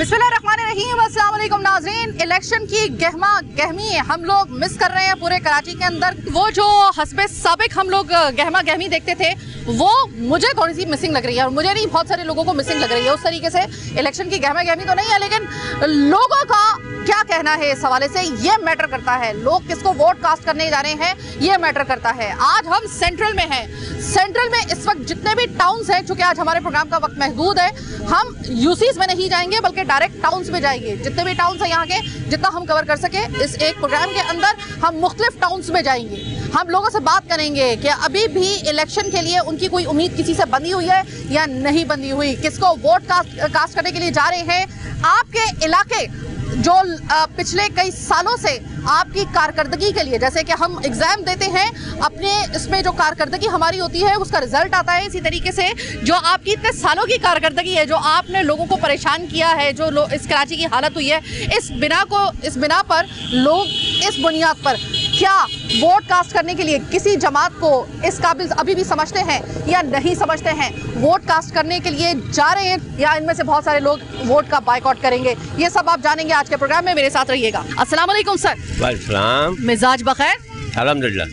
बिस्मिल्लाहिर्रहमानिर्रहीम, अस्सलाम वालेकुम नाज़रीन। इलेक्शन की गहमा गहमी हम लोग मिस कर रहे हैं पूरे कराची के अंदर। वो जो हस्बे साबिक हम लोग गहमा गहमी देखते थे वो मुझे थोड़ी सी मिसिंग लग रही है, और मुझे नहीं, बहुत सारे लोगों को मिसिंग लग रही है। उस तरीके से इलेक्शन की गहमा गहमी तो नहीं है, लेकिन लोगों का क्या कहना है इस हवाले से ये मैटर करता है। लोग किसको वोट कास्ट करने जा रहे हैं ये मैटर करता है। आज हम सेंट्रल में हैं। सेंट्रल में इस वक्त जितने भी टाउन्स हैं, चूंकि आज हमारे प्रोग्राम का वक्त महदूद है, हम यूसीज में नहीं जाएंगे बल्कि डायरेक्ट टाउन्स में जाएंगे। जितने भी टाउन्स हैं यहाँ के, जितना हम कवर कर सके इस एक प्रोग्राम के अंदर, हम मुख्तलिफ टाउन्स में जाएंगे। हम लोगों से बात करेंगे कि अभी भी इलेक्शन के लिए उनकी कोई उम्मीद किसी से बंधी हुई है या नहीं बंधी हुई, किसको वोट कास्ट करने के लिए जा रहे हैं। आपके इलाके जो पिछले कई सालों से आपकी कारकर्दगी के लिए, जैसे कि हम एग्जाम देते हैं अपने, इसमें जो कारकर्दगी हमारी होती है उसका रिजल्ट आता है, इसी तरीके से जो आपकी इतने सालों की कारकर्दगी है, जो आपने लोगों को परेशान किया है, जो इस कराची की हालत हुई है, इस बिना पर लोग इस बुनियाद पर क्या वोट कास्ट करने के लिए किसी जमात को इस काबिल अभी भी समझते हैं या नहीं समझते हैं, वोट कास्ट करने के लिए जा रहे हैं या इनमें से बहुत सारे लोग वोट का बायकॉट करेंगे, ये सब आप जानेंगे आज के प्रोग्राम में। मेरे साथ रहिएगा। अस्सलाम वालेकुम सर। वालेकुम। मिजाज बखैर? अल्हम्दुलिल्लाह।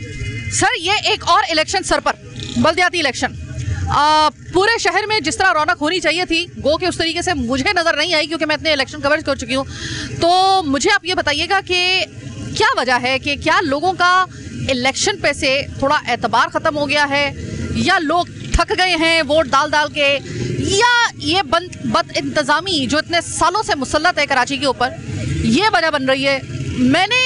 सर ये एक और इलेक्शन सर पर, बल्दियाती इलेक्शन। पूरे शहर में जिस तरह रौनक होनी चाहिए थी गो के उस तरीके से मुझे नज़र नहीं आई, क्योंकि मैं इतने इलेक्शन कवरेज कर चुकी हूँ। तो मुझे आप ये बताइएगा कि क्या वजह है कि क्या लोगों का इलेक्शन पे से थोड़ा एतबार ख़त्म हो गया है, या लोग थक गए हैं वोट डाल के, या ये बद इंतज़ामी जो इतने सालों से मुसल्लत है कराची के ऊपर, ये वजह बन रही है। मैंने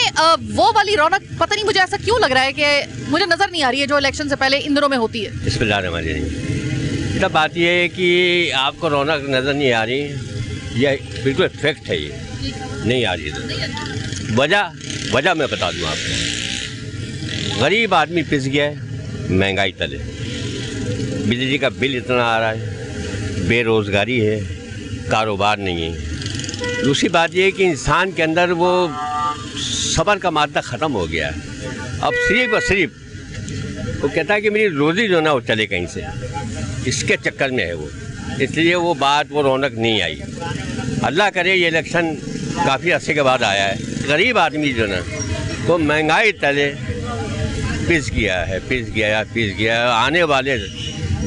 वो वाली रौनक, पता नहीं मुझे ऐसा क्यों लग रहा है कि मुझे नज़र नहीं आ रही है जो इलेक्शन से पहले इन दिनों में होती है। बिस्मिल्लाहिर्रहमानिर्रहीम। बात ये है कि आपको रौनक नज़र नहीं आ रही, यह बिल्कुल फैक्ट है, ये नहीं आ रही। वजह मैं बता दूँ आपको। गरीब आदमी पिस गया है महंगाई तले, बिजली का बिल इतना आ रहा है, बेरोज़गारी है, कारोबार नहीं है। दूसरी बात यह है कि इंसान के अंदर वो सब्र का मादा ख़त्म हो गया है। अब सिर्फ और सिर्फ वो कहता है कि मेरी रोज़ी जो ना वो चले कहीं से, इसके चक्कर में है वो, इसलिए वो बात, वो रौनक नहीं आई। अल्लाह करे ये इलेक्शन काफ़ी अरसे के बाद आया है। गरीब आदमी जो ना वो महंगाई तले पिस गया। आने वाले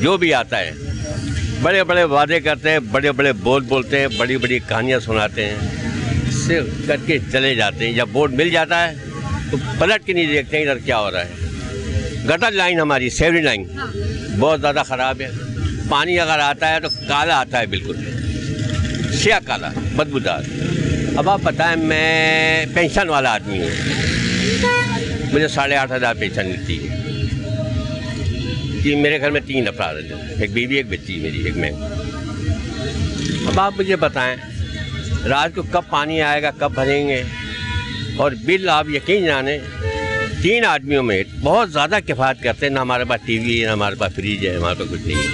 जो भी आता है बड़े बड़े वादे करते हैं, बड़े बड़े बोलते हैं, बड़ी बड़ी कहानियाँ सुनाते हैं, इससे करके चले जाते हैं। जब वोट मिल जाता है तो पलट के नहीं देखते हैं इधर क्या हो रहा है। गटर लाइन हमारी सेवरी लाइन बहुत ज़्यादा ख़राब है। पानी अगर आता है तो काला आता है, बिल्कुल स्या काला, बदबूदार। अब आप बताएं, मैं पेंशन वाला आदमी हूँ, मुझे 8,500 पेंशन मिलती है कि मेरे घर में 3 अफराद हैं, एक बीवी, एक बच्ची मेरी, एक मैं। अब आप मुझे बताएं रात को कब पानी आएगा, कब भरेंगे, और बिल आप यकीन जाने 3 आदमियों में बहुत ज़्यादा किफ़ायत करते हैं। ना हमारे पास टीवी है, ना हमारे पास फ्रिज है, हमारे पास कुछ नहीं है।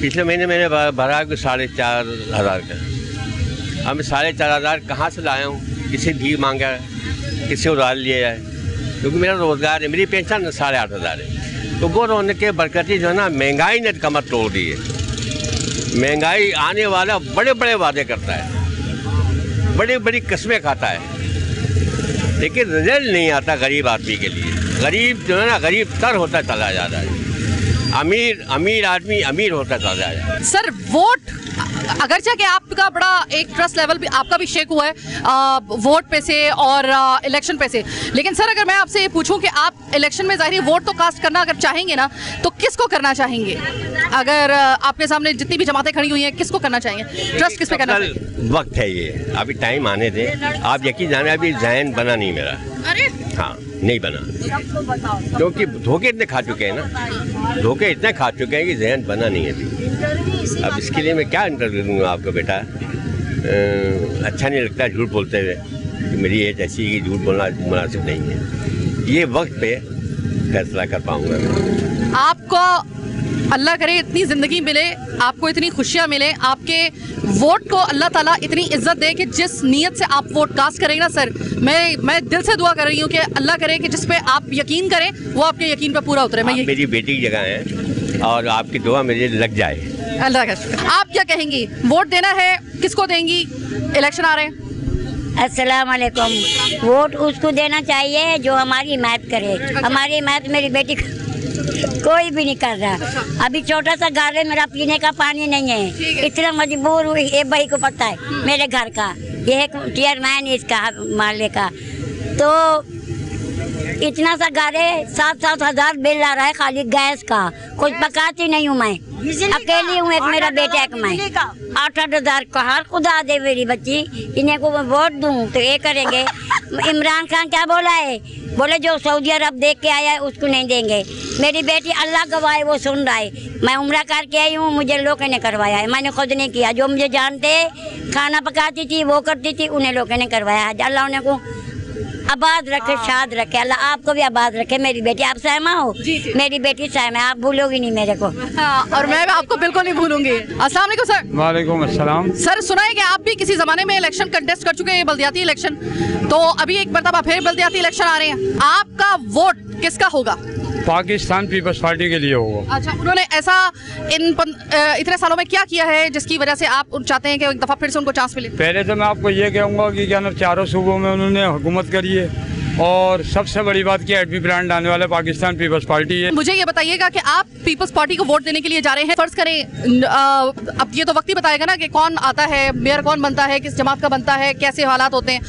पिछले महीने मैंने भरा कि 4,500 का। अब 4,500 कहाँ से लाया हूँ? किसी भी मांगा है, किसी उधार लिया जाए, क्योंकि मेरा रोज़गार है, मेरी पेंशन 8,500 है। तो वो रौनक के बरकती जो है ना, महंगाई ने कमर तोड़ दी है। महंगाई आने वाला बड़े बड़े वादे करता है, बड़ी बड़ी कस्में खाता है, लेकिन रिजल्ट नहीं आता गरीब आदमी के लिए। गरीब जो है ना, गरीब तर होता चला जा रहा है, अमीर आदमी अमीर होता चला जा रहा है। सर वोट, अगरचे कि आपका बड़ा एक ट्रस्ट लेवल भी आपका भी शेक हुआ है वोट पे से और इलेक्शन पे से, लेकिन सर अगर मैं आपसे ये पूछूं कि आप इलेक्शन में ज़ाहिर वोट तो कास्ट करना अगर चाहेंगे ना, तो किसको करना चाहेंगे? अगर आपके सामने जितनी भी जमातें खड़ी हुई हैं, किसको करना चाहेंगे? ट्रस्ट किस पे करना चाहिए? वक्त है ये, अभी टाइम आने दें। आप यकीन जाने, अभी ज़हन बना नहीं मेरा। अरे हाँ, नहीं बना, क्योंकि धोखे इतने खा चुके हैं ना, धोखे इतने खा चुके हैं कि जहन बना नहीं है अभी। अब इसके लिए मैं क्या इंटरव्यू दूँगा आपको? बेटा अच्छा नहीं लगता झूठ बोलते हुए, कि मेरी एज ऐसी कि झूठ बोलना मुनासिब नहीं है। ये वक्त पे फैसला कर पाऊँगा मैं। आपको अल्लाह करे इतनी ज़िंदगी मिले, आपको इतनी खुशियाँ मिले, आपके वोट को अल्लाह ताला इतनी इज्जत दे कि जिस नीयत से आप वोट कास्ट करेंगे ना सर, मैं दिल से दुआ कर रही हूँ कि अल्लाह करे कि जिस पे आप यकीन करें वो आपके यकीन पे पूरा उतरे। मैं मेरी बेटी की जगह है और आपकी दुआ मुझे लग जाए। अल्लाह का शुक्र। आप क्या कहेंगी, वोट देना है, किसको देंगी? इलेक्शन आ रहे हैं। अस्सलाम वालेकुम। वोट उसको देना चाहिए जो हमारी हिमायत करे। हमारी हिमायत मेरी बेटी कोई भी नहीं कर रहा। अभी छोटा सा घर है, मेरा पीने का पानी नहीं है, इतना मजबूर हुई। ये भाई को पता है मेरे घर का, ये एक चेयरमैन है इसका माले का, तो इतना सा घर है, 7-7 हजार बिल आ रहा है खाली गैस का। कुछ पकाती नहीं हूँ मैं, अकेली हूँ, एक मेरा बेटा एक मैं। 8-8 हजार का हर खुदा दे मेरी बच्ची, इन्हें को वोट दूँ तो ये करेंगे। इमरान खान क्या बोला है, बोले जो सऊदी अरब देख के आया है उसको नहीं देंगे। मेरी बेटी अल्लाह गवाह वो सुन रहा है, मैं उम्रा करके आई हूँ, मुझे लोगों ने करवाया है, मैंने खुद नहीं किया। जो मुझे जानते खाना पकाती थी वो करती थी, उन्हें लोगों ने करवाया है। अल्लाह उन्हें को आबाद रखे, शाद रखे, अल्लाह आपको भी आबाद रखे। मेरी बेटी, आप सहमा हो? जी। मेरी बेटी सहमा, आप भूलोगी नहीं मेरे को। हाँ, और मैं आपको बिल्कुल नहीं भूलूंगी। अस्सलाम वालेकुम सर। वालेकुम अस्सलाम। सर, सुना है कि आप भी किसी जमाने में इलेक्शन कंटेस्ट कर चुके हैं, बल्दियाती इलेक्शन, तो अभी एक मरतबा फिर बल्दियाती इलेक्शन आ रहे हैं, आपका वोट किसका होगा? पाकिस्तान पीपल्स पार्टी के लिए होगा। अच्छा, उन्होंने ऐसा इतने सालों में क्या किया है जिसकी वजह से आप चाहते हैं कि एक दफा फिर से उनको चांस मिले? पहले तो मैं आपको ये कहूँगा कि क्या ना, चारों सूबों में उन्होंने हुकूमत करी है, और सबसे बड़ी बात क्या, एडमी ब्रांड आने वाला पाकिस्तान पीपल्स पार्टी है। मुझे ये बताइएगा कि आप पीपल्स पार्टी को वोट देने के लिए जा रहे हैं, फर्ज करें अब ये तो वक्त ही बताएगा ना कि कौन आता है, मेयर कौन बनता है, किस जमात का बनता है, कैसे हालात होते हैं।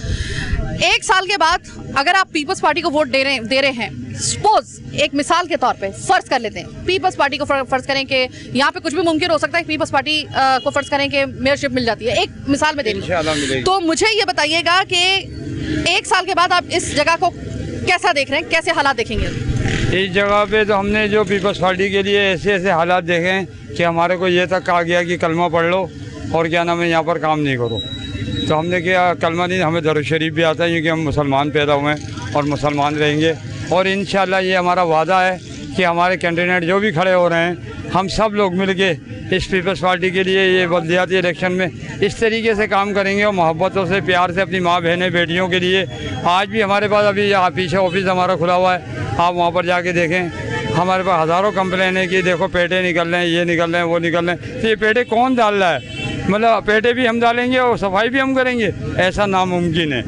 1 साल के बाद अगर आप पीपल्स पार्टी को वोट दे रहे हैं, सपोज एक मिसाल के तौर पे फर्ज कर लेते हैं, पीपल्स पार्टी को फर्ज करें कि यहाँ पे कुछ भी मुमकिन हो सकता है, पीपल्स पार्टी को फर्ज करें कि मेयरशिप मिल जाती है, एक मिसाल में दे रही, तो मुझे ये बताइएगा कि 1 साल के बाद आप इस जगह को कैसा देख रहे हैं, कैसे हालात देखेंगे? इस जगह पे तो हमने जो पीपल्स पार्टी के लिए ऐसे ऐसे हालात देखे हैं कि हमारे को ये तक कहा गया कि कलमा पढ़ लो और क्या नाम है यहाँ पर काम नहीं करो, तो हमने किया कलमा नहीं, हमें दरूद शरीफ भी आता है क्योंकि हम मुसलमान पैदा हुए हैं और मुसलमान रहेंगे। और इंशाल्लाह ये हमारा वादा है कि हमारे कैंडिडेट जो भी खड़े हो रहे हैं, हम सब लोग मिलके इस पीपल्स पार्टी के लिए ये बल्दियाती इलेक्शन में इस तरीके से काम करेंगे और मोहब्बतों से, प्यार से अपनी माँ बहनें बेटियों के लिए। आज भी हमारे पास अभी यहाँ पीछे ऑफिस हमारा खुला हुआ है, आप वहाँ पर जाके देखें, हमारे पास हज़ारों कंप्लेन है कि देखो पेटे निकल रहे हैं, ये निकल रहे हैं, वो निकल रहे हैं। तो ये पेटे कौन डाल रहा है? मतलब पेटे भी हम डालेंगे और सफाई भी हम करेंगे, ऐसा नामुमकिन है।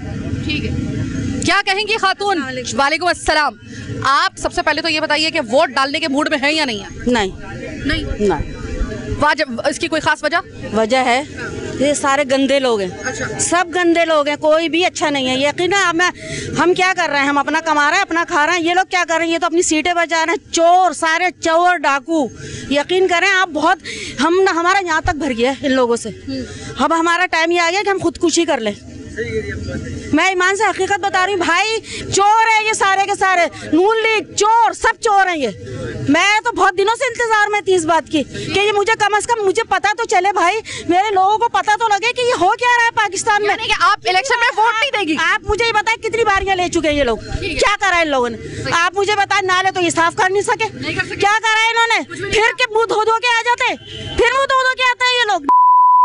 ठीक है, क्या कहेंगी खातून? वालेकुम अस्सलाम। आप सबसे पहले तो ये बताइए कि वोट डालने के मूड में है या नहीं है? नहीं। इसकी कोई खास वजह है, ये सारे गंदे लोग हैं। अच्छा। सब गंदे लोग हैं, कोई भी अच्छा नहीं है। यकीन है हम क्या कर रहे हैं, हम अपना कमा रहे हैं, अपना खा रहे हैं, ये लोग क्या कर रहे हैं, ये तो अपनी सीटें बचा रहे हैं। चोर, सारे चोर डाकू, यकीन करें आप, बहुत हमारा यहाँ तक भर गया है इन लोगों से। अब हमारा टाइम ये आ गया कि हम खुदकुशी कर लें। मैं ईमान से हकीकत बता रही हूँ भाई, चोर है ये सारे के सारे, नून लीग चोर, सब चोर हैं ये। मैं तो बहुत दिनों से इंतजार में थी इस बात की कि ये मुझे कम से कम मुझे पता तो चले भाई, मेरे लोगों को पता तो लगे कि ये हो क्या रहा है पाकिस्तान में। कि आप इलेक्शन में वोट नहीं देगी? आप मुझे ये बताएं कितनी बारियां ले चुके हैं ये लोग, क्या करा है इन लोगों ने? आप मुझे बताएं, नाले तो ये साफ कर नहीं सके, क्या करा है इन्होंने? फिर के मुँह धो के आ जाते, फिर मुँह धो के आते हैं ये लोग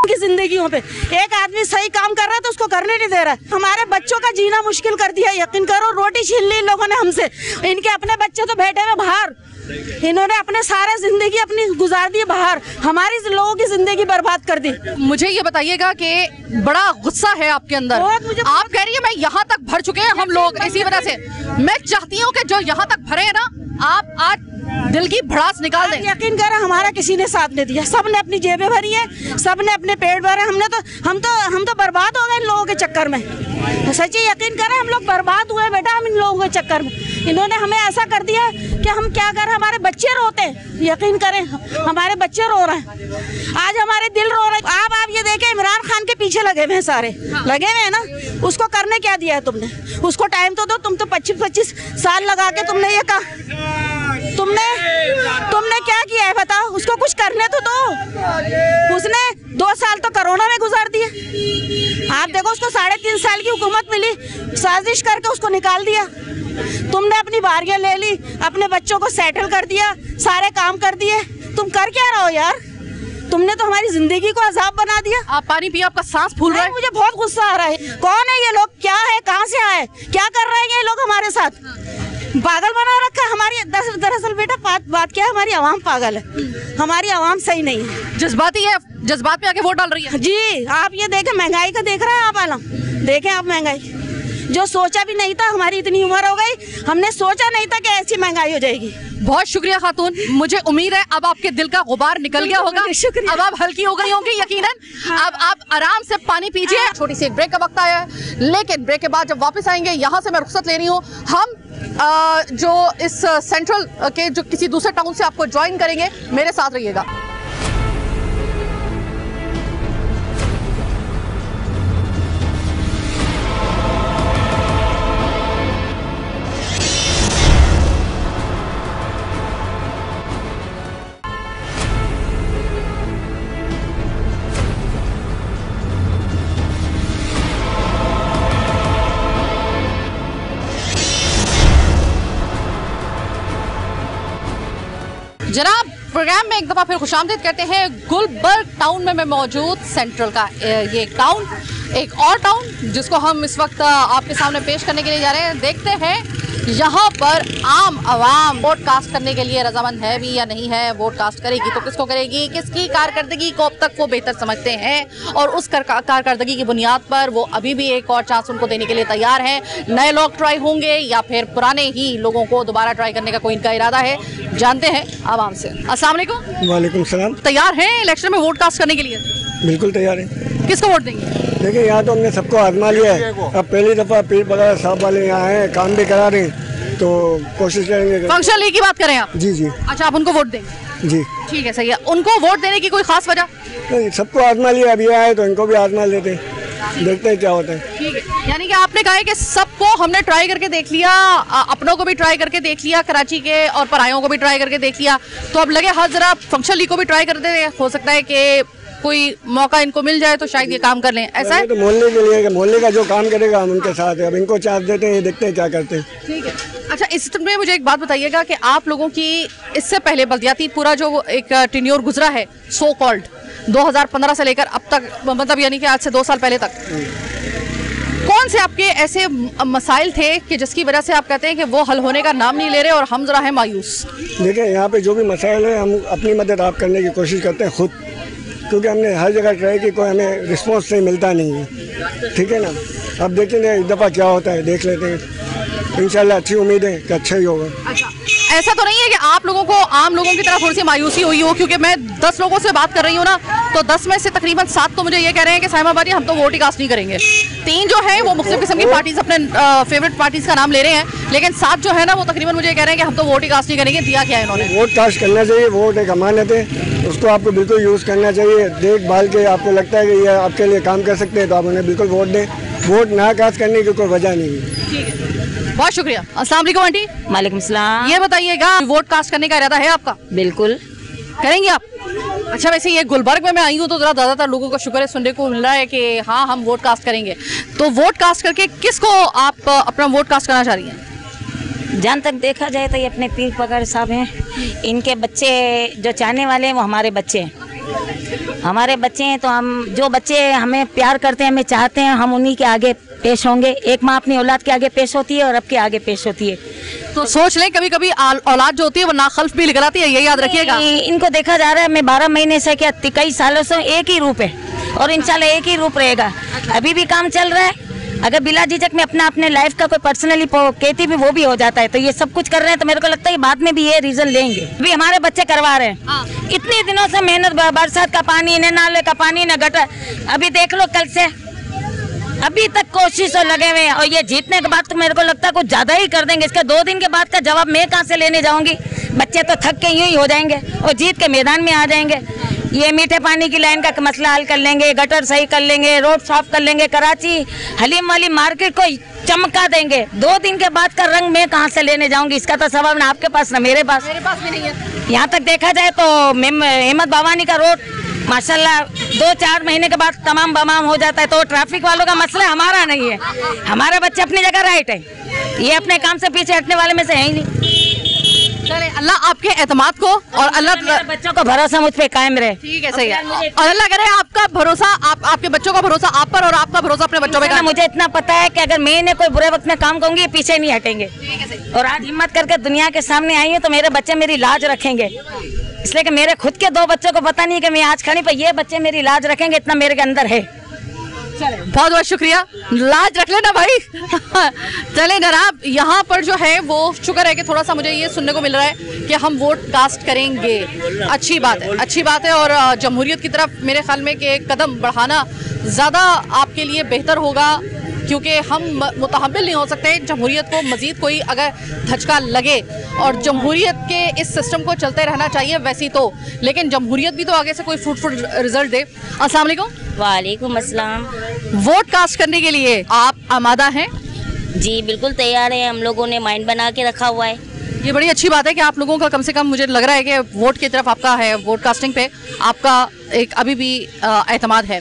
की जिंदगियों पे। एक आदमी सही काम कर रहा है तो उसको करने नहीं दे रहा है। हमारे बच्चों का जीना मुश्किल कर दिया, यकीन करो। रोटी छीन ली इन लोगों ने हमसे, इनके अपने बच्चे तो बैठे हुए बाहर, इन्होंने अपने सारे जिंदगी अपनी गुजार दी बाहर, हमारी लोगों की जिंदगी बर्बाद कर दी। मुझे ये बताइएगा कि बड़ा गुस्सा है आपके अंदर, आप कह रही है मैं यहाँ तक भर चुके हैं हम लोग, इसी वजह से मैं चाहती हूँ कि जो यहाँ तक भरे है ना, आप आज दिल की भड़ास निकाल दें। यकीन करें हमारा किसी ने साथ नहीं दिया, सब ने अपनी जेबें भरी है, सब ने अपने पेट भरे। हम तो बर्बाद हो गए इन लोगों के चक्कर में, सच्ची यकीन करें हम लोग बर्बाद हुए बेटा, हम इन लोगों के चक्कर में। इन्होंने हमें ऐसा कर दिया कि हम क्या करें, हमारे बच्चे रोते हैं, यकीन करें हमारे बच्चे रो रहे हैं, आज हमारे दिल रो रहे हैं। आप ये देखें, इमरान खान के पीछे लगे हुए हैं सारे, लगे हुए हैं ना, उसको करने क्या दिया है तुमने? उसको टाइम तो दो, तुम तो 25-25 साल लगा के तुमने ये कहा, तुमने क्या किया है बताओ? उसको कुछ करने तो दो। उसने 2 साल तो कोरोना में गुजार दिए, आप देखो उसको 3.5 साल की हुकूमत मिली, साजिश करके उसको निकाल दिया। तुमने अपनी बारियां ले ली, अपने बच्चों को सेटल कर दिया, सारे काम कर दिए। तुम कर क्या रहे हो यार? तुमने तो हमारी जिंदगी को अजाब बना दिया। आप पानी पिए, आपका सांस फूल रहा है। मुझे बहुत गुस्सा आ रहा है। कौन है ये लोग, क्या है, कहाँ से आए, क्या कर रहे हैं ये लोग हमारे साथ? पागल बना रखा है हमारी। दरअसल बेटा बात क्या है, हमारी आवाम पागल है, हमारी आवाम सही नहीं है, जज्बाती है, जज्बात में आके वोट डाल रही है। जी आप ये देखें, महंगाई का देख रहे हैं आप आलम, देखें आप महंगाई, जो सोचा भी नहीं था, हमारी इतनी उम्र हो गई, हमने सोचा नहीं था कि ऐसी महंगाई हो जाएगी। बहुत शुक्रिया खातून, मुझे उम्मीद है अब आपके दिल का गुबार निकल गया होगा, शुक्रिया। अब आप हल्की हो गई होंगी यकीनन। हाँ। अब आप आराम से पानी पीजिए। छोटी सी एक ब्रेक का वक्त आया है, लेकिन ब्रेक के बाद जब वापस आएंगे, यहाँ से मैं रुखसत ले रही हूँ, हम जो इस सेंट्रल के जो किसी दूसरे टाउन से आपको ज्वाइन करेंगे, मेरे साथ रहिएगा। जनाब, प्रोग्राम में एक दफ़ा फिर खुशामदीद कहते हैं। गुलबर्ग टाउन में मैं मौजूद, सेंट्रल का ये टाउन, एक और टाउन जिसको हम इस वक्त आपके सामने पेश करने के लिए जा रहे हैं। देखते हैं यहाँ पर आम आवाम वोट कास्ट करने के लिए रजामंद है भी या नहीं है, वोट कास्ट करेगी तो किसको करेगी, किसकी कारकर्दगी को अब तक वो बेहतर समझते हैं और उस कारकर्दगी की बुनियाद पर वो अभी भी एक और चांस उनको देने के लिए तैयार हैं। नए लोग ट्राई होंगे या फिर पुराने ही लोगों को दोबारा ट्राई करने का कोई इनका इरादा है, जानते हैं आवाम से। अस्सलाम वालेकुम। वालेकुम सलाम। तैयार हैं इलेक्शन में वोट कास्ट करने के लिए? बिल्कुल तैयार है। किसको वोट देंगे? देखिए यहाँ तो हमने सबको आजमा लिया है, अब पहली दफ़ा पीर बगैर साहब वाले यहाँ हैं, काम भी करा रहे हैं, तो कोशिश करेंगे। फंक्शन लीग की बात करें आप? जी जी। अच्छा, आप उनको वोट देंगे? जी ठीक है, सही है। उनको वोट देने की कोई खास वजह? नहीं, सबको आजमा लिया, अभी आए तो इनको भी आजमा लेते हैं, देखते हैं क्या होता है। ठीक है, यानी कि आपने कहा है कि सबको हमने ट्राई करके देख लिया, अपनों को भी ट्राई करके देख लिया कराची के, और परायों को भी ट्राई करके देख लिया, तो अब लगे हाथ जरा फंक्शन लीग को भी ट्राई कर दे, हो सकता है कि कोई मौका इनको मिल जाए तो शायद ये काम कर लें, ऐसा है? तो मोहल्ले के लिए, मोहल्ले का जो काम करेगा हम उनके साथ है, अब इनको चार्ज देते हैं, देखते हैं क्या करते हैं। ठीक है। अच्छा, इस में मुझे एक बात बताइएगा कि आप लोगों की इससे पहले बल्दियाती पूरा जो एक टेन्योर गुजरा है, सो कॉल्ड 2015 से लेकर अब तक, मतलब यानी कि आज से 2 साल पहले तक, कौन से आपके ऐसे मसाइल थे कि जिसकी वजह से आप कहते हैं कि वो हल होने का नाम नहीं ले रहे और हम जरा है मायूस? देखिए यहाँ पे जो भी मसाइल है, हम अपनी मदद आप करने की कोशिश करते हैं खुद, क्योंकि हमने हर जगह ट्राई की, कोई हमें रिस्पॉन्स नहीं मिलता नहीं है। ठीक है ना, अब देखेंगे एक दफ़ा क्या होता है, देख लेते हैं, इंशाल्लाह अच्छी उम्मीद है कि अच्छा ही होगा। अच्छा, ऐसा तो नहीं है कि आप लोगों को, आम लोगों की तरह थोड़ी सी मायूसी हुई हो? क्योंकि मैं 10 लोगों से बात कर रही हूँ ना, तो 10 में से तकरीबन 7 तो मुझे ये कह रहे हैं कि साहिमा बाजी हम तो वोट ही कास्ट नहीं करेंगे। 3 जो है वो मुख्तलिफ किस्म की पार्टीज, अपने फेवरेट पार्टीज का नाम ले रहे हैं, लेकिन 7 जो है ना वो तकरीबन मुझे कह रहे हैं कि हम तो वोट ही कास्ट नहीं करेंगे। दिया क्या है इन्होंने? वोट कास्ट करना चाहिए, वोट एक अमानत है, उसको आपको बिल्कुल यूज़ करना चाहिए। देखभाल के आपको लगता है कि ये आपके लिए काम कर सकते हैं तो आप उन्हें बिल्कुल वोट दें, वोट ना कास्ट करने की कोई वजह नहीं है। ठीक है, बहुत शुक्रिया। अस्सलाम वालेकुम आंटी। वालेकुम सलाम। ये बताइएगा, वोट कास्ट करने का इरादा है आपका? बिल्कुल करेंगे आप? अच्छा, वैसे ये गुलबर्ग में मैं आई हूँ तो जरा ज़्यादातर लोगों को शुक्र है सुनने को मिल रहा है कि हाँ हम वोट कास्ट करेंगे, तो वोट कास्ट करके किसको आप अपना वोट कास्ट करना चाह रही हैं? जहाँ तक देखा जाए तो ये अपने पीर पगार साहब हैं, इनके बच्चे जो चाहने वाले हैं वो हमारे बच्चे हैं, हमारे बच्चे हैं, तो हम जो बच्चे हमें प्यार करते हैं, हमें चाहते हैं, हम उन्हीं के आगे पेश होंगे। एक माँ अपनी औलाद के आगे पेश होती है और अब के आगे पेश होती है, तो सोच लें कभी कभी औलाद जो होती है वो नाखल्फ भी निकल आती है, ये याद रखिएगा। इनको देखा जा रहा है, मैं 12 महीने से क्या कई सालों से एक ही रूप है और इंशाल्लाह एक ही रूप रहेगा। अभी भी काम चल रहा है, अगर बिला झिझक में अपने लाइफ का कोई पर्सनली कहती भी वो भी हो जाता है, तो ये सब कुछ कर रहे हैं, तो मेरे को लगता है बाद में भी ये रीजन लेंगे। अभी हमारे बच्चे करवा रहे हैं, इतने दिनों से मेहनत, बरसात का पानी, न नाले का पानी, न गटर, अभी देख लो कल से अभी तक कोशिश लगे हुए हैं, और ये जीतने के बाद तो मेरे को लगता है कुछ ज्यादा ही कर देंगे। इसके 2 दिन के बाद का जवाब मैं कहाँ से लेने जाऊंगी? बच्चे तो थक के यूं ही हो जाएंगे और जीत के मैदान में आ जाएंगे। ये मीठे पानी की लाइन का मसला हल कर लेंगे, गटर सही कर लेंगे, रोड साफ कर लेंगे, कराची हलीम वाली मार्केट को चमका देंगे। 2 दिन के बाद का रंग मैं कहाँ से लेने जाऊंगी? इसका तो सबब ना आपके पास ना मेरे पास भी नहीं है। यहाँ तक देखा जाए तो अहमद बावानी का रोड माशाल्लाह 2-4 महीने के बाद तमाम बमाम हो जाता है, तो ट्रैफिक वालों का मसला हमारा नहीं है, हमारे बच्चे अपनी जगह राइट है, ये अपने काम से पीछे हटने वाले में से है ही नहीं। चले अल्लाह आपके एतमाद को और अल्लाह मेरे बच्चों को भरोसा मुझ पे कायम रहे। ठीक है, सही है। और अल्लाह करे आपका भरोसा आपके बच्चों का भरोसा आप पर और आपका भरोसा अपने बच्चों पे। मुझे इतना पता है कि अगर मैंने कोई बुरे वक्त में काम करूंगी पीछे नहीं हटेंगे। और आज हिम्मत करके दुनिया के सामने आई हूँ तो मेरे बच्चे मेरी लाज रखेंगे, इसलिए कि मेरे खुद के 2 बच्चों को पता नहीं कि मैं आज खड़ी पर ये बच्चे मेरी लाज रखेंगे, इतना मेरे के अंदर है। बहुत बहुत शुक्रिया, लाज रख लेना भाई। चले जनाब, यहाँ पर जो है वो शुक्र है कि थोड़ा सा मुझे ये सुनने को मिल रहा है कि हम वोट कास्ट करेंगे। अच्छी बात है, अच्छी बात है। और जमहूरियत की तरफ मेरे ख्याल में कि एक कदम बढ़ाना ज़्यादा आपके लिए बेहतर होगा, क्योंकि हम मुतहम्मिल नहीं हो सकते जमहूरियत को मज़ीद कोई अगर धचका लगे। और जमहूरियत के इस सिस्टम को चलते रहना चाहिए वैसी तो, लेकिन जमहूरियत भी तो आगे से कोई फ्रूटफुल रिजल्ट दे। अस्सलाम वालेकुम। वालेकुम अस्सलाम। वोट कास्ट करने के लिए आप आमादा हैं? जी बिल्कुल तैयार है, हम लोगों ने माइंड बना के रखा हुआ है। ये बड़ी अच्छी बात है कि आप लोगों का कम से कम मुझे लग रहा है कि वोट की तरफ आपका है, वोट कास्टिंग पे आपका एक अभी भी एतमाद है।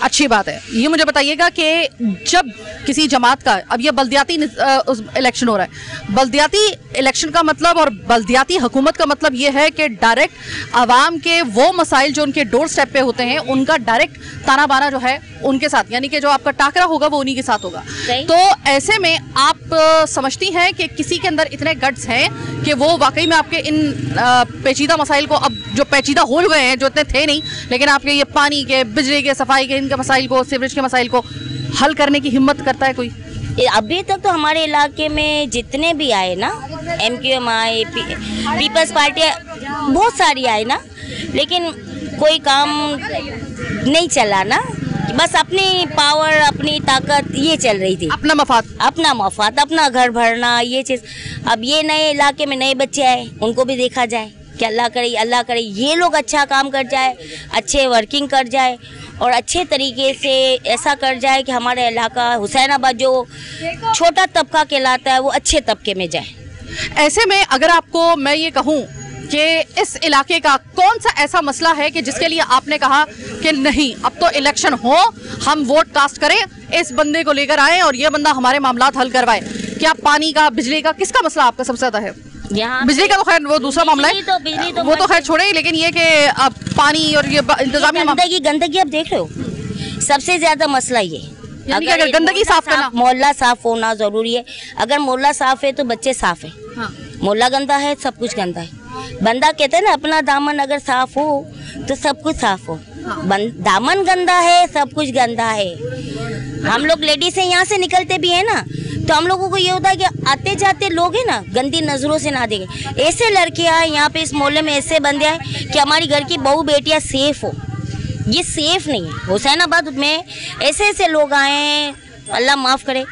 अच्छी बात है। ये मुझे बताइएगा कि जब किसी जमात का, अब ये बल्दियाती इलेक्शन हो रहा है, बल्दियाती इलेक्शन का मतलब और बल्दियाती हुकूमत का मतलब ये है कि डायरेक्ट आवाम के वो मसाइल जो उनके डोर स्टेप पे होते हैं उनका डायरेक्ट ताना बाना जो है उनके साथ, यानी कि जो आपका टाकरा होगा वो उन्हीं के साथ होगा। तो ऐसे में आप समझती हैं कि किसी के अंदर इतने गट्स हैं कि वो वाकई में आपके इन पेचीदा मसाइल को, अब जो पेचीदा हो गए हैं जो इतने थे नहीं, लेकिन आपके ये पानी के, बिजली के, सफाई के, इनके मसाइल को, सीवरेज के मसाइल को हल करने की हिम्मत करता है कोई? अभी तक तो हमारे इलाके में जितने भी आए ना, MQM आए, पीपल्स पार्टी बहुत सारी आए ना, लेकिन कोई काम नहीं चला ना, बस अपनी पावर, अपनी ताकत ये चल रही थी, अपना मफाद, अपना घर भरना, ये चीज़। अब ये नए इलाके में नए बच्चे आए, उनको भी देखा जाए कि अल्लाह करे ये लोग अच्छा काम कर जाए, अच्छे वर्किंग कर जाए और अच्छे तरीके से ऐसा कर जाए कि हमारा इलाका हुसैनाबाद जो छोटा तबका कहलाता है वो अच्छे तबके में जाए। ऐसे में अगर आपको मैं ये कहूँ कि इस इलाके का कौन सा ऐसा मसला है कि जिसके लिए आपने कहा कि नहीं अब तो इलेक्शन हो, हम वोट कास्ट करें, इस बंदे को लेकर आए और ये बंदा हमारे मामलात हल करवाए? क्या पानी का, बिजली का, किसका मसला आपका सबसे ज्यादा है? बिजली का तो खैर वो दूसरा मामला है, वो तो खैर छोड़े, लेकिन ये कि अब पानी और ये इंतजामी गंदगी आप देख रहे हो, सबसे ज्यादा मसला ये। अगर गंदगी साफ करना, मोहल्ला साफ होना जरूरी है। अगर मोहल्ला साफ है तो बच्चे साफ है। हाँ। मोहल्ला गंदा है सब कुछ गंदा है। बंदा कहते हैं ना, अपना दामन अगर साफ हो तो सब कुछ साफ हो। हाँ। दामन गंदा है, सब कुछ गंदा है। हम लोग लेडीज यहाँ से निकलते भी है ना, तो हम लोगों को ये होता है कि आते जाते लोग है ना गंदी नजरों से ना देखें। ऐसे लड़के आए यहाँ पे, इस मोहल्ले में ऐसे बंदे आए कि हमारी घर की बहू बेटियाँ सेफ हो, ये सेफ नहीं है। हुसैनाबाद में ऐसे लोग आए हैं, अल्लाह माफ़ करे,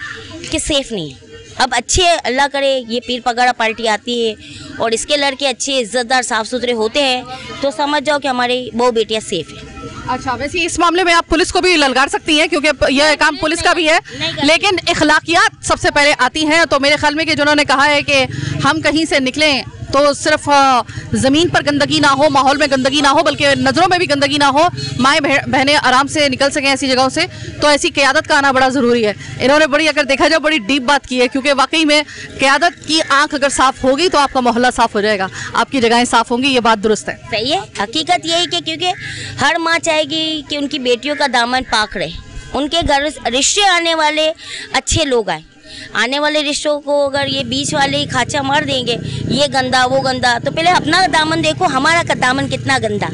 कि सेफ नहीं है। अब अच्छे, अल्लाह करे, ये पीर पगाड़ा पार्टी आती है और इसके लड़के अच्छे इज्जतदार साफ सुथरे होते हैं तो समझ जाओ कि हमारी बहू बेटियाँ सेफ है। अच्छा, वैसे इस मामले में आप पुलिस को भी ललकार सकती हैं क्योंकि यह काम पुलिस का भी है, लेकिन इखलाकियात सबसे पहले आती हैं। तो मेरे ख्याल में कि जिन्होंने कहा है कि हम कहीं से निकलें तो सिर्फ ज़मीन पर गंदगी ना हो, माहौल में गंदगी ना हो, बल्कि नज़रों में भी गंदगी ना हो, माएँ बहनें आराम से निकल सकें ऐसी जगहों से, तो ऐसी क़यादत का आना बड़ा ज़रूरी है। इन्होंने बड़ी, अगर देखा जाए, बड़ी डीप बात की है, क्योंकि वाकई में क़यादत की आंख अगर साफ़ होगी तो आपका मोहल्ला साफ़ हो जाएगा, आपकी जगहें साफ़ होंगी, ये बात दुरुस्त है। सही है, हकीकत यही कि क्योंकि हर माँ चाहेगी कि उनकी बेटियों का दामन पाक रहे, उनके घर रिश्ते आने वाले अच्छे लोग आए। आने वाले रिश्तों को अगर ये बीच वाले ही खाचा मार देंगे, ये गंदा वो गंदा, तो पहले अपना दामन देखो, हमारा का दामन कितना गंदा।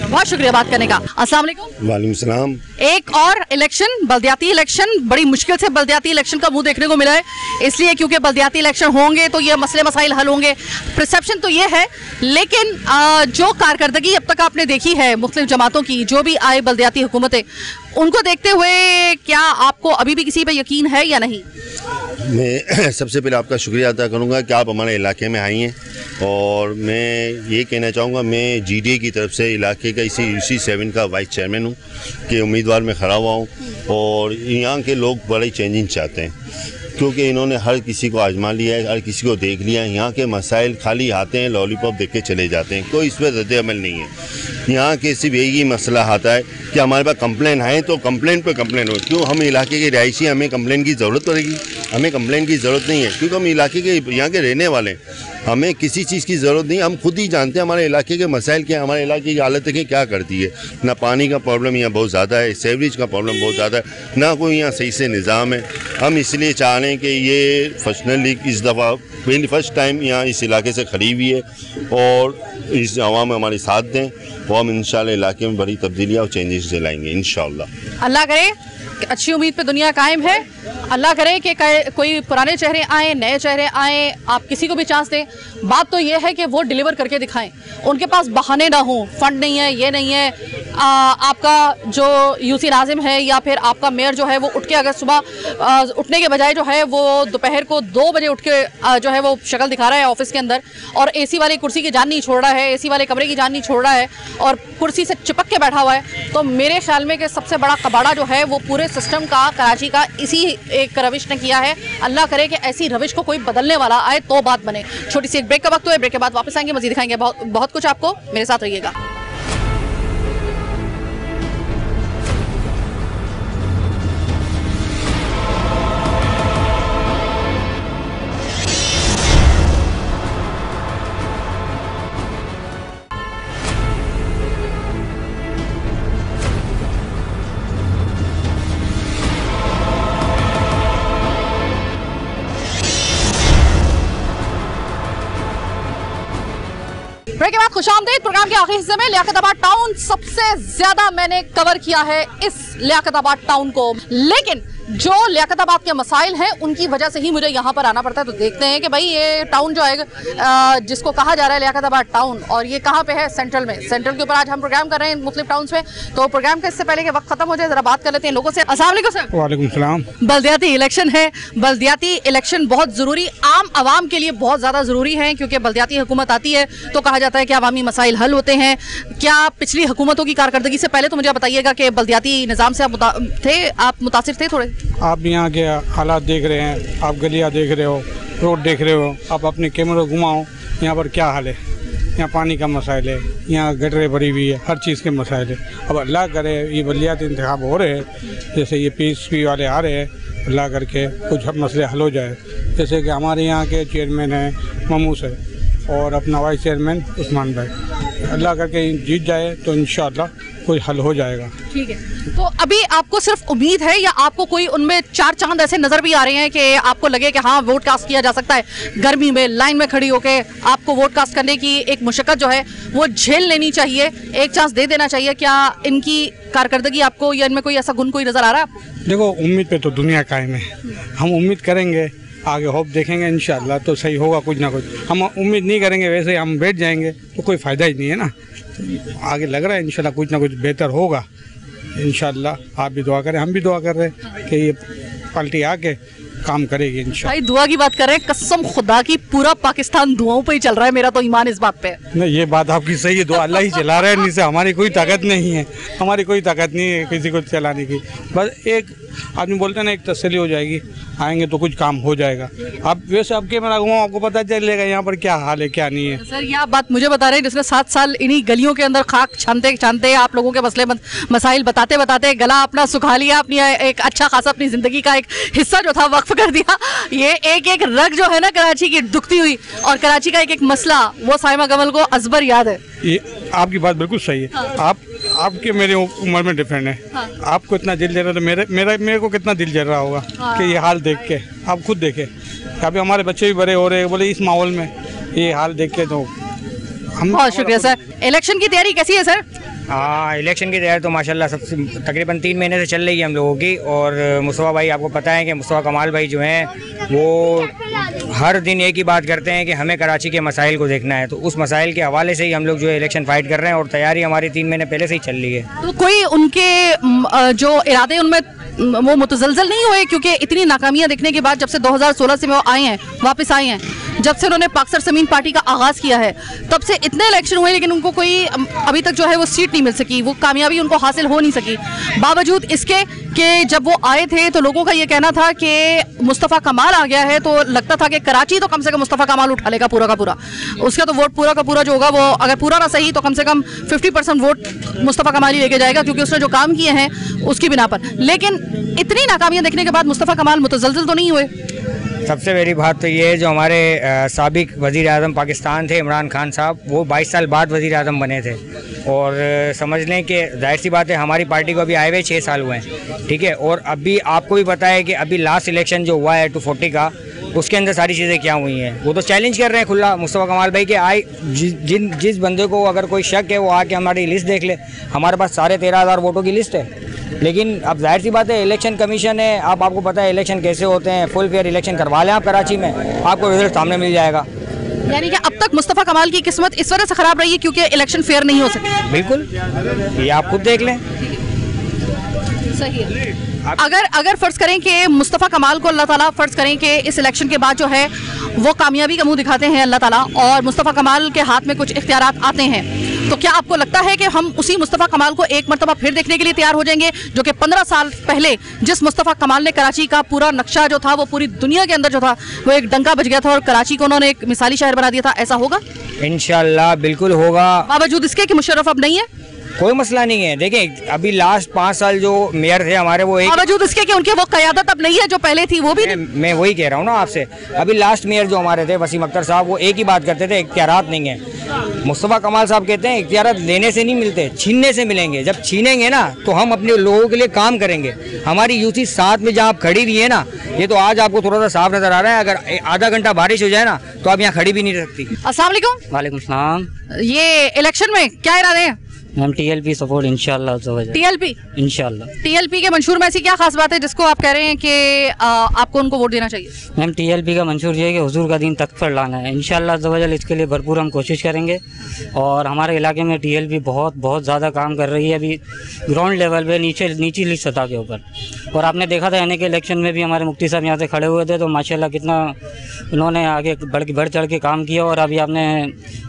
बहुत शुक्रिया बात करने का। अस्सलाम वालेकुम। वालेकुम सलाम। एक और इलेक्शन, बल्दियाती इलेक्शन, बड़ी मुश्किल से बल्दियाती इलेक्शन का मुंह देखने को मिला है, इसलिए क्योंकि बल्दियाती इलेक्शन होंगे तो ये मसले मसाइल हल होंगे, परसेप्शन तो ये है। लेकिन जो कारकर्दगी अब तक आपने देखी है मुख्तलिफ जमातों की, जो भी आए बल्दियाती हुकूमतें, उनको देखते हुए क्या आपको अभी भी किसी पे यकीन है या नहीं? मैं सबसे पहले आपका शुक्रिया अदा करूंगा कि आप हमारे इलाके में आई हैं, और मैं ये कहना चाहूँगा, मैं GDA की तरफ से इलाके का इसी UC7 का वाइस चेयरमैन हूँ कि उम्मीदवार में खड़ा हुआ हूँ, और यहाँ के लोग बड़ी चेंजिंग चाहते हैं क्योंकि इन्होंने हर किसी को आजमा लिया है, हर किसी को देख लिया है। यहाँ के मसाइल खाली आते हैं, लॉलीपॉप देख के चले जाते हैं, कोई इस पर रद्द अमल नहीं है। यहाँ के सिर्फ यही मसला आता है कि हमारे पास कंप्लेन आए तो कंप्लेन पे कंप्लेन हो, क्यों हम इलाके के रहायशी, हमें कंप्लेन की ज़रूरत पड़ेगी? हमें कंप्लेन की ज़रूरत नहीं है, क्योंकि हम इलाके के यहाँ के रहने वाले हैं। हमें किसी चीज़ की ज़रूरत नहीं, हम खुद ही जानते हैं हमारे इलाके के मसाइल क्या, हमारे इलाके की हालत देखें क्या करती है। ना पानी का प्रॉब्लम यहाँ बहुत ज़्यादा है, सीवरेज का प्रॉब्लम बहुत ज़्यादा है, ना कोई यहाँ सही से निज़ाम है। हम इसलिए चाह रहे हैं कि ये फैशनल लीग इस दफ़ा पहली फर्स्ट टाइम यहाँ इस इलाके से खड़ी हुई है और इस आवाम में हमारे साथ दें, और हम इंशाल्लाह इलाके में बड़ी तब्दीलियाँ और चेंजेस लाएंगे इंशाल्लाह। अल्लाह करे, अच्छी उम्मीद पे दुनिया कायम है। अल्लाह करे कि कोई पुराने चेहरे आए, नए चेहरे आए, आप किसी को भी चांस दें। बात तो ये है कि वो डिलीवर करके दिखाएं, उनके पास बहाने ना हों, फंड नहीं है, ये नहीं है। आपका जो यूसी नाजिम है या फिर आपका मेयर जो है वो उठ के अगर सुबह उठने के बजाय जो है वो दोपहर को 2 बजे उठ के जो है वो शक्ल दिखा रहा है ऑफिस के अंदर, और एसी वाली कुर्सी की जान नहीं छोड़ रहा है, एसी वाले कमरे की जान नहीं छोड़ रहा है और कुर्सी से चिपक के बैठा हुआ है, तो मेरे ख्याल में कि सबसे बड़ा कबाड़ा जो है वो पूरे सिस्टम का कराची का इसी एक रविश ने किया है। अल्लाह करे कि ऐसी रविश को कोई बदलने वाला आए तो बात बने। छोटी सी एक ब्रेक का वक्त है, ब्रेक के बाद वापस आएंगे, मजीद दिखाएंगे बहुत कुछ आपको। मेरे साथ रहिएगा। ब्रेक के बाद खुशामदीद। प्रोग्राम के आखिरी हिस्से में लियाकताबाद टाउन सबसे ज्यादा मैंने कवर किया है इस लियाकताबाद टाउन को, लेकिन जो लियाकताबाद के मसाइल हैं उनकी वजह से ही मुझे यहाँ पर आना पड़ता है। तो देखते हैं कि भाई ये टाउन जो है जिसको कहा जा रहा है लियाकताबाद टाउन, और ये कहाँ पे है? सेंट्रल में। सेंट्रल के ऊपर आज हम प्रोग्राम कर रहे हैं मुख्तलिफ टाउन्स में। तो प्रोग्राम के इससे पहले कि वक्त खत्म हो जाए जरा बात कर लेते हैं लोगों से। अस्सलाम वालेकुम सर। वालेकुम सलाम। बल्दियाती इलेक्शन है, बल्दियाती इलेक्शन बहुत ज़रूरी, आम आवाम के लिए बहुत ज़्यादा ज़रूरी है, क्योंकि बल्दियाती हुकूमत आती है तो कहा जाता है कि अवामी मसाइल हल होते हैं। क्या पिछली हुकूमतों की कारकर्दगी से पहले तो मुझे बताइएगा कि बल्दियाती निज़ाम से आप मुतासिर थे थोड़े? आप यहाँ के हालात देख रहे हैं, आप गलियाँ देख रहे हो, रोड देख रहे हो, आप अपने कैमरे घुमाओ, यहाँ पर क्या हाल है। यहाँ पानी का मसाइल है, यहाँ गटरें भरी हुई है, हर चीज़ के मसाइल है। अब अल्लाह करे ये बल्दियाती इंतखाब हो रहे हैं, जैसे ये PSP वाले आ रहे हैं, अल्लाह करके कुछ मसले हल हो जाए। जैसे कि हमारे यहाँ के चेयरमैन हैं ममूस है और अपना वाइस चेयरमैन उस्मान भाई, अल्लाह करके जीत जाए तो इंशाअल्लाह कोई हल हो जाएगा। ठीक है, तो अभी आपको सिर्फ उम्मीद है या आपको कोई उनमें चार चांद ऐसे नजर भी आ रहे हैं कि आपको लगे कि हाँ वोट कास्ट किया जा सकता है? गर्मी में लाइन में खड़ी होकर आपको वोट कास्ट करने की एक मुशक्कत जो है वो झेल लेनी चाहिए, एक चांस दे देना चाहिए। क्या इनकी कारकर्दगी आपको या इनमें कोई ऐसा गुण कोई नजर आ रहा है? देखो, उम्मीद पे तो दुनिया कायम है, हम उम्मीद करेंगे, आगे होप देखेंगे, इंशाल्लाह तो सही होगा कुछ ना कुछ। हम उम्मीद नहीं करेंगे, वैसे हम बैठ जाएंगे तो कोई फ़ायदा ही नहीं है ना। आगे लग रहा है इंशाल्लाह कुछ ना कुछ बेहतर होगा इंशाल्लाह। आप भी दुआ करें, हम भी दुआ कर रहे हैं कि ये पार्टी आके काम करेगी इंशाल्लाह। भाई दुआ की बात कर रहे हैं, कसम खुदा की पूरा पाकिस्तान दुआओं पे ही चल रहा है, मेरा तो ईमान इस बात पे है। नहीं, ये बात आपकी सही है, दुआ अल्लाह ही चला रहा है, नीचे हमारी कोई ताकत नहीं है, हमारी कोई ताकत नहीं है किसी को चलाने की। बस एक आदमी बोलते हैं ना, एक तसल्ली हो जाएगी, आएंगे तो कुछ काम हो जाएगा। अब वैसे अब कैमरा घुमाओ, आपको पता चलेगा यहाँ पर क्या हाल है क्या नहीं है। सर ये आप बात मुझे बता रहे हैं जिसने 7 साल इन्हीं गलियों के अंदर खाक छानते छानते आप लोगों के मसले मसाइल बताते बताते गला अपना सुखा लिया, अपनी एक अच्छा खासा अपनी जिंदगी का एक हिस्सा जो था वक्फ कर दिया। ये एक एक रग जो है ना कराची की दुखती हुई, और कराची का एक एक मसला वो साइमा कमल को अजबर याद है। ये आपकी बात बिल्कुल सही है। हाँ। आपके मेरे उम्र में डिफरेंट है। हाँ। आपको इतना दिल जल रहा है तो मेरे को कितना दिल जल रहा होगा। हाँ। कि ये हाल देख के आप खुद देखें, अभी हमारे बच्चे भी बड़े हो रहे हैं, बोले इस माहौल में ये हाल देख के तो हम। बहुत शुक्रिया सर। इलेक्शन की तैयारी कैसी है सर? हाँ, इलेक्शन की तैयारी तो माशाल्लाह सबसे तकरीबन 3 महीने से चल रही है हम लोगों की। और मुस्तफ़ा भाई, आपको पता है कि मुस्तफ़ा कमाल भाई जो हैं वो हर दिन एक ही बात करते हैं कि हमें कराची के मसाइल को देखना है। तो उस मसाइल के हवाले से ही हम लोग जो है इलेक्शन फाइट कर रहे हैं, और तैयारी हमारी 3 महीने पहले से ही चल रही है। तो कोई उनके जो इरादे उनमें वो मुतज़लज़ल नहीं हुए? क्योंकि इतनी नाकामियां देखने के बाद, जब से 2016 से वो आए हैं, वापस आए हैं, जब से उन्होंने पाक सरज़मीन पार्टी का आगाज़ किया है, तब से इतने इलेक्शन हुए लेकिन उनको कोई अभी तक जो है वो सीट नहीं मिल सकी, वो कामयाबी उनको हासिल हो नहीं सकी। बावजूद इसके कि जब वो आए थे तो लोगों का ये कहना था कि मुस्तफ़ा कमाल आ गया है, तो लगता था कि कराची तो कम से कम मुस्तफ़ा कमाल उठा लेगा पूरा का पूरा, उसका तो वोट पूरा का पूरा जो होगा वो अगर पूरा ना सही तो कम से कम 50% वोट मुस्तफ़ा कमाल ही लेके जाएगा, क्योंकि उसने जो काम किए हैं उसकी बिना पर। लेकिन इतनी नाकामियां देखने के बाद मुस्तफ़ा कमाल मुतज़लज़ल तो नहीं हुए? सबसे बड़ी बात तो ये है, जो हमारे साबिक वज़ीर आज़म पाकिस्तान थे इमरान खान साहब, वो 22 साल बाद वज़ीर आज़म बने थे। और समझ लें कि जाहिर सी बात है हमारी पार्टी को अभी आए हुए 6 साल हुए हैं, ठीक है। और अभी आपको भी पता है कि अभी लास्ट इलेक्शन जो हुआ है 240 का, उसके अंदर सारी चीज़ें क्या हुई हैं। वो तो चैलेंज कर रहे हैं खुला मुस्तफ़ा कमाल भाई के जिस बंदे को अगर कोई शक है वो आके हमारी लिस्ट देख ले। हमारे पास साढ़े 13,000 वोटों की लिस्ट है। लेकिन अब जाहिर सी बात है इलेक्शन कमीशन है, आपको पता है इलेक्शन कैसे होते हैं। फुल फेयर इलेक्शन करवा लें आप कराची में, आपको रिजल्ट सामने मिल जाएगा। यानी कि अब तक मुस्तफ़ा कमाल की किस्मत इस वजह से खराब रही है क्योंकि इलेक्शन फेयर नहीं हो सके। बिल्कुल, ये आप खुद देख लें। सही है। अगर फर्ज करें कि मुस्तफ़ा कमाल को अल्लाह ताला फर्ज करें कि इस इलेक्शन के बाद जो है वो कामयाबी का मुंह दिखाते हैं अल्लाह ताला, और मुस्तफ़ा कमाल के हाथ में कुछ इख्तियारात आते हैं, तो क्या आपको लगता है कि हम उसी मुस्तफ़ा कमाल को एक मरतबा फिर देखने के लिए तैयार हो जाएंगे, जो कि 15 साल पहले जिस मुस्तफ़ा कमाल ने कराची का पूरा नक्शा जो था वो पूरी दुनिया के अंदर जो था वो एक डंका बज गया था और कराची को उन्होंने एक मिसाली शहर बना दिया था, ऐसा होगा? इंशाल्लाह बिल्कुल होगा। बावजूद इसके कि मुशर्रफ अब नहीं है, कोई मसला नहीं है। देखिए अभी लास्ट 5 साल जो मेयर थे हमारे, वो एक बावजूद इसके कि उनके वो क़यादत अब नहीं है जो पहले थी, वो भी मैं वही कह रहा हूँ ना आपसे। अभी लास्ट मेयर जो हमारे थे वसीम अख्तर साहब, वो एक ही बात करते थे, इख्तियारात नहीं है। मुस्तफ़ा कमाल साहब कहते हैं इख्तियारात लेने से नहीं मिलते, छीनने से मिलेंगे। जब छीनेंगे ना तो हम अपने लोगों के लिए काम करेंगे। हमारी यूथी साथ में जहाँ आप खड़ी हुई है ना, ये तो आज आपको थोड़ा सा साफ नजर आ रहा है, अगर आधा घंटा बारिश हो जाए ना तो आप यहाँ खड़ी भी नहीं रह सकती। अस्सलाम वालेकुम। वालेकुम सलाम। ये इलेक्शन में क्या इरादे हैं? मैम TLP सपोर्ट इंशाल्लाह। TLP इंशाल्लाह। TLP के मंशूर में ऐसी क्या खास बात है जिसको आप कह रहे हैं कि आपको उनको वोट देना चाहिए? मैम TLP का मंशूर ये है कि हुजूर का दीन तख्त पर लाना है। इंशाल्लाह इसके लिए भरपूर हम कोशिश करेंगे। और हमारे इलाके में TLP बहुत ज़्यादा काम कर रही है अभी ग्राउंड लेवल पे, नीची सतह के ऊपर। और आपने देखा था यानी कि इलेक्शन में भी हमारे मुफ्ती साहब यहाँ से खड़े हुए थे, तो माशाल्लाह कितना उन्होंने आगे बढ़ चढ़ के काम किया। और अभी आपने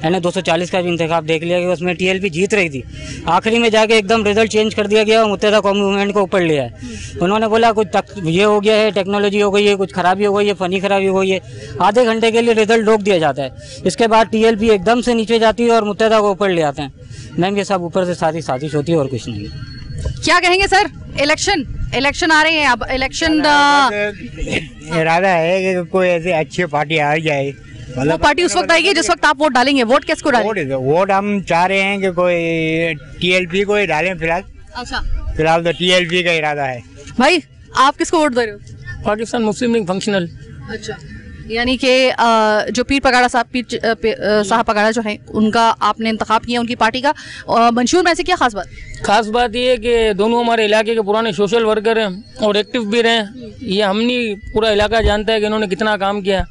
यानी 240 का भी इंतखाब देख लिया कि उसमें TLP जीत रही थी, आखिरी में जाके एकदम रिजल्ट चेंज कर दिया गया और मुत्तहदा कौमी मूवमेंट को ऊपर लिया है। उन्होंने बोला कुछ ये हो गया है, टेक्नोलॉजी हो गई है, कुछ खराबी हो गई है, फ़नी खराबी हो गई है, आधे घंटे के लिए रिजल्ट रोक दिया जाता है। इसके बाद TLP एकदम से नीचे जाती है और मुत्तहदा को ऊपर ले आते हैं। मैम ये सब ऊपर से सारी साजिश होती है और कुछ नहीं। क्या कहेंगे सर? इलेक्शन आ रहे हैं, अब इलेक्शन इरादा है कि कोई ऐसी अच्छी पार्टी आ जाए। वो पार्टी उस वक्त आएगी जिस वक्त आप वोट डालेंगे। वोट किसको डालेंगे? वोट हम चाह रहे हैं कि कोई TLP को ही डालें फिलहाल। अच्छा, फिलहाल तो TLP का इरादा है। भाई आप किसको वोट दे रहे हो? पाकिस्तान मुस्लिम लीग फंक्शनल। अच्छा, यानी कि जो पीर पगाड़ा साहब पगाड़ा जो है उनका आपने इंतखाब किया, उनकी पार्टी का। मंशूर में ऐसी क्या खास बात? खास बात ये है कि दोनों हमारे इलाके के पुराने सोशल वर्कर हैं और एक्टिव भी रहे। ये हमने पूरा इलाका जानता है कि इन्होंने कितना काम किया।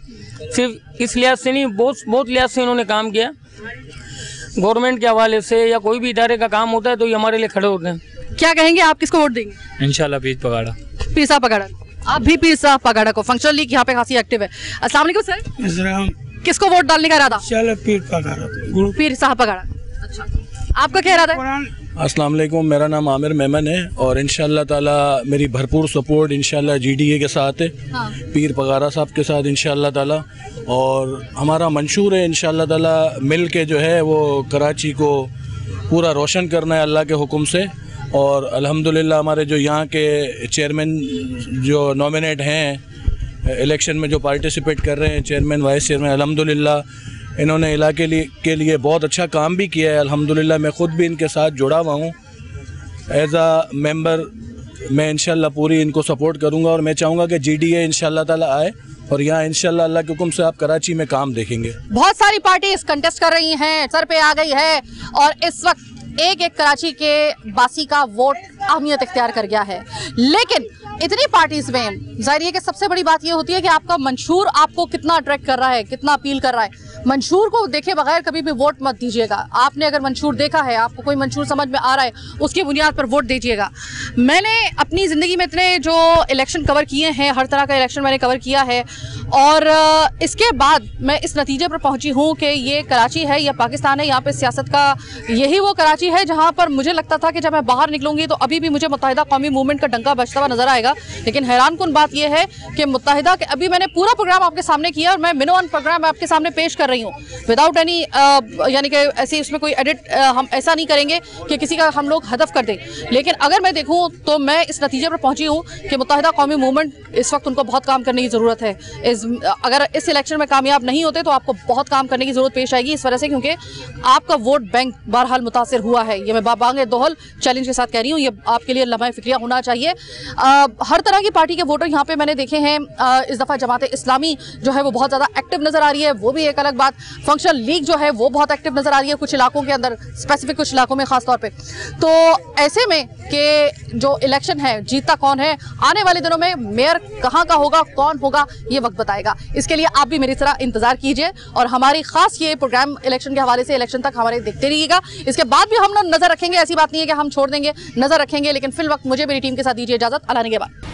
सिर्फ इस लिहाज से नहीं, बहुत लिहाज से इन्होंने काम किया। गवर्नमेंट के हवाले से या कोई भी इदारे का काम होता है तो ये हमारे लिए खड़े होते हैं। क्या कहेंगे, आप किसको वोट देंगे? इंशाल्लाह पीर पगाड़ा। पीर साहब पगाड़ा। आप भी पीर साहब पगाड़ा को, फंक्शनल लीग यहाँ पे खासी एक्टिव है। अस्सलाम वालेकुम सर। किसको वोट डालने का इरादा? पीर पगाड़ा। पीर साहब पगाड़ा। अच्छा, आपका क्या इरादा है? अस्सलाम वालेकुम, मेरा नाम आमिर मेमन है और इंशाल्लाह ताला मेरी भरपूर सपोर्ट इंशाल्लाह GDA के साथ है। हाँ। पीर पगारा साहब के साथ इंशाल्लाह ताला। और हमारा मंशूर है इंशाल्लाह ताला मिल के जो है वो कराची को पूरा रोशन करना है अल्लाह के हुक्म से। और अल्हम्दुलिल्लाह हमारे जो यहाँ के चेयरमैन जो नॉमिनेट हैं इलेक्शन में, जो पार्टिसिपेट कर रहे हैं, चेयरमैन वाइस चेयरमैन, अल्हम्दुलिल्लाह इन्होंने इलाके के लिए बहुत अच्छा काम भी किया है। अल्हम्दुलिल्लाह मैं ख़ुद भी इनके साथ जुड़ा हुआ हूँ एज आ मेंबर। मैं इंशाल्लाह पूरी इनको सपोर्ट करूँगा और मैं चाहूँगा कि GDA इंशाल्लाह ताला आए और यहाँ इंशाल्लाह अल्लाह के हुक्म से आप कराची में काम देखेंगे। बहुत सारी पार्टीज कंटेस्ट कर रही हैं, सर पे आ गई है और इस वक्त एक कराची के बासी का वोट अहमियत इख्तियार कर गया है। लेकिन इतनी पार्टीज में जाहिर है कि सबसे बड़ी बात ये होती है कि आपका मंशूर आपको कितना अट्रैक्ट कर रहा है, कितना अपील कर रहा है। मंशूर को देखे बगैर कभी भी वोट मत दीजिएगा। आपने अगर मंशूर देखा है, आपको कोई मंशूर समझ में आ रहा है, उसकी बुनियाद पर वोट दीजिएगा। मैंने अपनी ज़िंदगी में इतने जो इलेक्शन कवर किए हैं, हर तरह का इलेक्शन मैंने कवर किया है और इसके बाद मैं इस नतीजे पर पहुंची हूं कि ये कराची है या पाकिस्तान है, यहाँ पे सियासत का यही वो कराची है जहाँ पर मुझे लगता था कि जब मैं बाहर निकलूंगी तो अभी भी मुझे मुत्तहिदा कौमी मूवमेंट का डंका बजता हुआ नजर आएगा। जाएगा। लेकिन हैरान कुन बात यह है कि मुत्तहिदा के अभी मैंने पूरा प्रोग्राम आपके सामने किया और मैं मिनोन प्रोग्राम आपके सामने पेश कर रही हूँ विदाउट एनी, यानी कि ऐसी इसमें कोई एडिट हम ऐसा नहीं करेंगे कि किसी का हम लोग हदफ कर दें। लेकिन अगर मैं देखूँ तो मैं इस नतीजे पर पहुंची हूँ कि मुत्तहिदा कौमी मूवमेंट इस वक्त उनको बहुत काम करने की ज़रूरत है। अगर इस इलेक्शन में कामयाब नहीं होते तो आपको बहुत काम करने की ज़रूरत पेश आएगी इस वजह से, क्योंकि आपका वोट बैंक बहरहाल मुतासिर हुआ है। ये मैं बाबांगे दोहल चैलेंज के साथ कह रही हूँ, ये आपके लिए लम्हा फिक्रिया होना चाहिए। हर तरह की पार्टी के वोटर यहाँ पे मैंने देखे हैं। इस दफ़ा जमात इस्लामी जो है वो बहुत ज़्यादा एक्टिव नज़र आ रही है, वो भी एक अलग बात। फंक्शनल लीग जो है वो बहुत एक्टिव नज़र आ रही है कुछ इलाकों के अंदर, स्पेसिफिक कुछ इलाकों में ख़ास तौर पे। तो ऐसे में कि जो इलेक्शन है जीतता कौन है, आने वाले दिनों में मेयर कहाँ का होगा, कौन होगा, ये वक्त बताएगा। इसके लिए आप भी मेरी तरह इंतजार कीजिए और हमारी खास ये प्रोग्राम इलेक्शन के हवाले से इलेक्शन तक हमारे देखते रहिएगा। इसके बाद भी हम लोग नजर रखेंगे, ऐसी बात नहीं है कि हम छोड़ देंगे, नजर रखेंगे। लेकिन फिल वक्त मुझे मेरी टीम के साथ दीजिए इजाजत। अल्लाह ने के बाद।